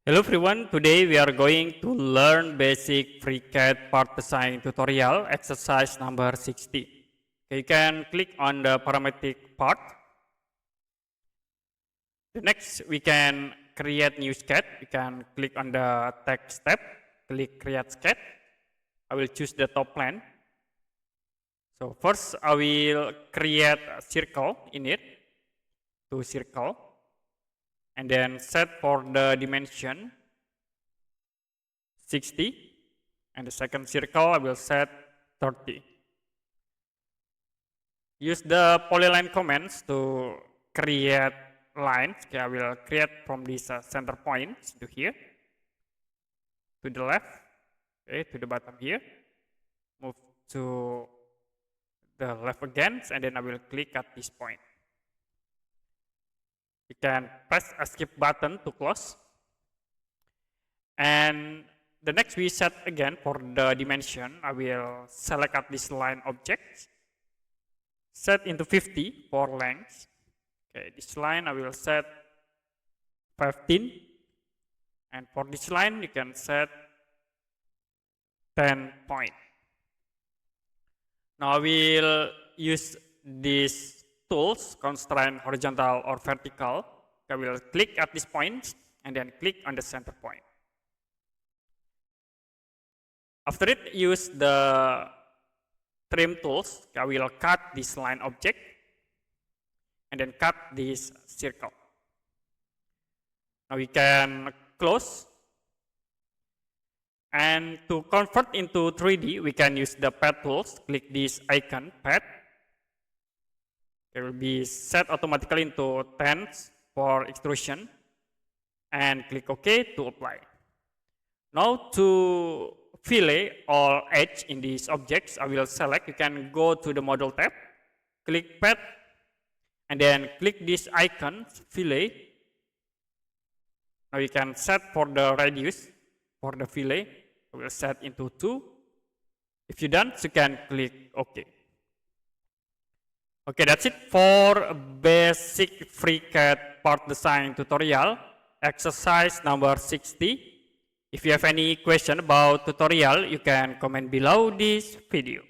Hello everyone, today we are going to learn basic FreeCAD part design tutorial exercise number 60. Okay, you can click on the parametric part. The next we can create new sketch. You can click on the text tab, click create sketch. I will choose the top plane. So first I will create a circle in it, two circle. And then set for the dimension 60, and the second circle I will set 30. Use the polyline commands to create lines. Okay, I will create from this center point to here, to the left, okay, to the bottom here, move to the left again, and then I will click at this point. You can press escape button to close. And the next we set again for the dimension. I will select at this line object, set into 50 for length. Okay, this line I will set 15. And for this line you can set 10 point. Now I will use this tools, constraint horizontal or vertical. I will click at this point and then click on the center point. After it, use the trim tools. I will cut this line object and then cut this circle. Now we can close. And to convert into 3D, we can use the pad tools. Click this icon, pad. It will be set automatically into 10 for extrusion, and click OK to apply. Now to fillet or edge in these objects, I will select. You can go to the model tab, click pad, and then click this icon, fillet. Now you can set for the radius for the fillet. I will set into 2. If you're done, you can click OK. Okay, that's it for basic FreeCAD part design tutorial, exercise number 60. If you have any question about tutorial, you can comment below this video.